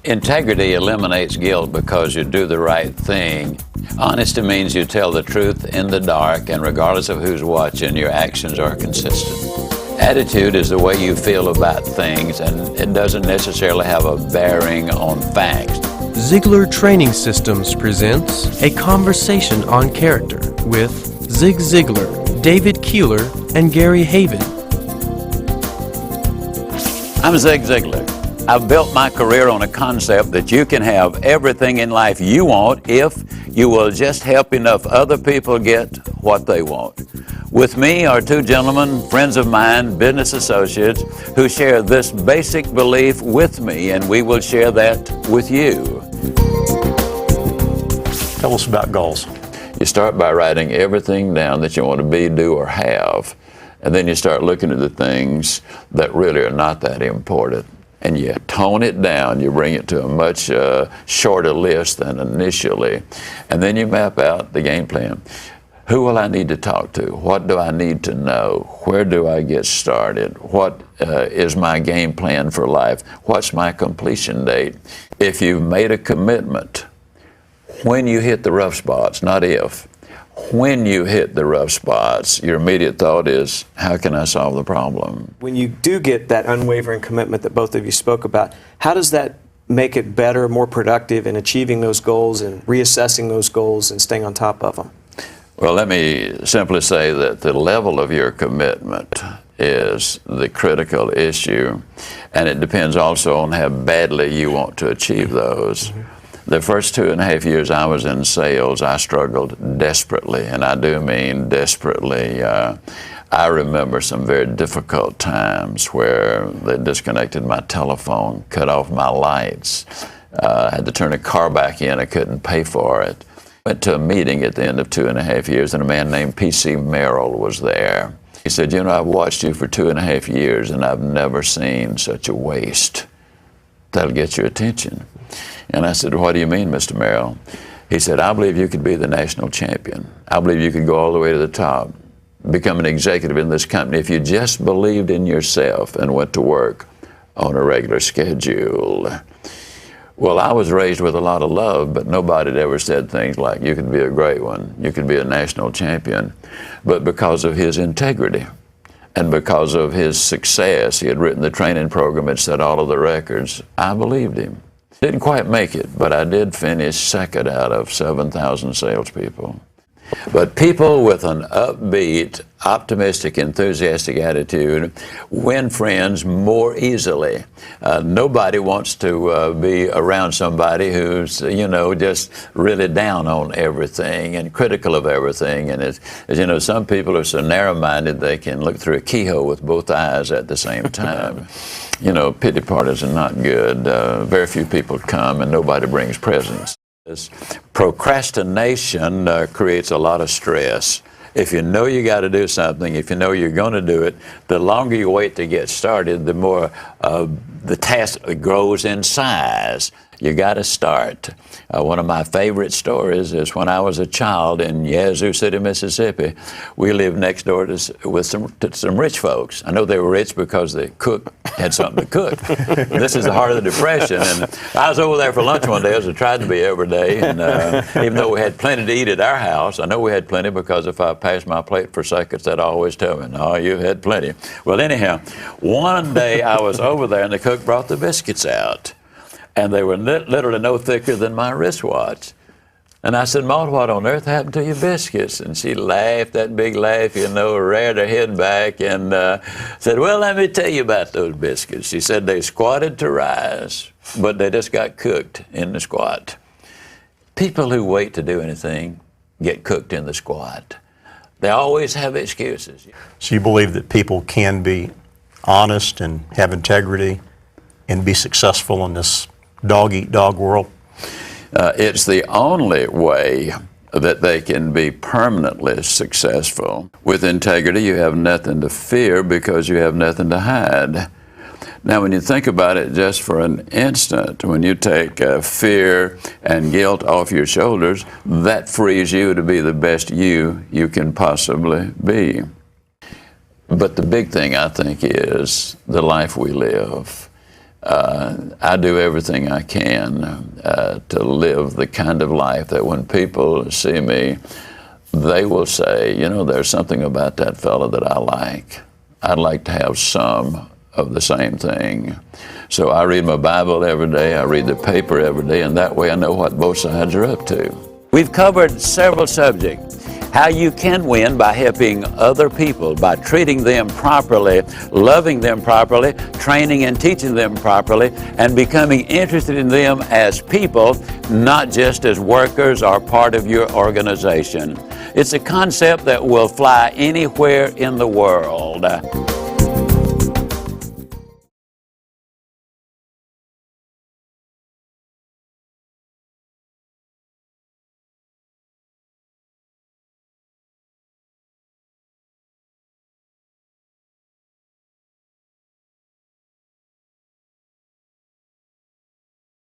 Integrity eliminates guilt because you do the right thing. Honesty means you tell the truth in the dark, and regardless of who's watching, your actions are consistent. Attitude is the way you feel about things, and it doesn't necessarily have a bearing on facts. Ziglar Training Systems presents A Conversation on Character with Zig Ziglar, David Keeler, and Gary Haven. I'm Zig Ziglar. I've built my career on a concept that you can have everything in life you want if you will just help enough other people get what they want. With me are two gentlemen, friends of mine, business associates, who share this basic belief with me, and we will share that with you. Tell us about goals. You start by writing everything down that you want to be, do, or have, and then you start looking at the things that really are not that important. And you tone it down, you bring it to a much shorter list than initially, and then you map out the game plan. Who will I need to talk to? What do I need to know? Where do I get started? What is my game plan for life? What's my completion date? If you've made a commitment, when you hit the rough spots, not if, when you hit the rough spots, your immediate thought is, how can I solve the problem? When you do get that unwavering commitment that both of you spoke about, how does that make it better, more productive in achieving those goals and reassessing those goals and staying on top of them? Well, let me simply say that the level of your commitment is the critical issue, and it depends also on how badly you want to achieve those. The first 2.5 years I was in sales, I struggled desperately, and I do mean desperately. I remember some very difficult times where they disconnected my telephone, cut off my lights. I had to turn a car back in. I couldn't pay for it. Went to a meeting at the end of 2.5 years, and a man named P.C. Merrill was there. He said, you know, I've watched you for 2.5 years, and I've never seen such a waste. That'll get your attention. And I said, what do you mean, Mr. Merrill? He said, I believe you could be the national champion. I believe you could go all the way to the top, become an executive in this company if you just believed in yourself and went to work on a regular schedule. Well, I was raised with a lot of love, but nobody had ever said things like, you could be a great one, you could be a national champion. But because of his integrity and because of his success, he had written the training program and set all of the records, I believed him. Didn't quite make it, but I did finish second out of 7,000 salespeople. But people with an upbeat, optimistic, enthusiastic attitude win friends more easily. Nobody wants to be around somebody who's, you know, just really down on everything and critical of everything. And as you know, some people are so narrow-minded they can look through a keyhole with both eyes at the same time. You know, pity parties are not good. Very few people come and nobody brings presents. Procrastination creates a lot of stress. If you know you got to do something, if you know you're going to do it, the longer you wait to get started, the more the task grows in size. You got to start. One of my favorite stories is when I was a child in Yazoo City, Mississippi. We lived next door to some rich folks. I know they were rich because the cook had something to cook. This is the heart of the Depression, and I was over there for lunch one day, as I tried to be every day, and even though we had plenty to eat at our house, I know we had plenty because if I passed my plate for seconds, they'd always tell me, no, you had plenty. Well, anyhow, one day I was over there, and the cook brought the biscuits out. And they were literally no thicker than my wristwatch. And I said, Maud, what on earth happened to your biscuits? And she laughed, that big laugh, you know, reared her head back and said, well, let me tell you about those biscuits. She said they squatted to rise, but they just got cooked in the squat. People who wait to do anything get cooked in the squat. They always have excuses. So you believe that people can be honest and have integrity and be successful in this dog-eat-dog world? It's the only way that they can be permanently successful. With integrity, you have nothing to fear because you have nothing to hide. Now, when you think about it just for an instant, when you take fear and guilt off your shoulders, that frees you to be the best you can possibly be. But the big thing, I think, is the life we live. I do everything I can to live the kind of life that when people see me, they will say, you know, there's something about that fellow that I like. I'd like to have some of the same thing. So I read my Bible every day, I read the paper every day, and that way I know what both sides are up to. We've covered several subjects. How you can win by helping other people, by treating them properly, loving them properly, training and teaching them properly, and becoming interested in them as people, not just as workers or part of your organization. It's a concept that will fly anywhere in the world.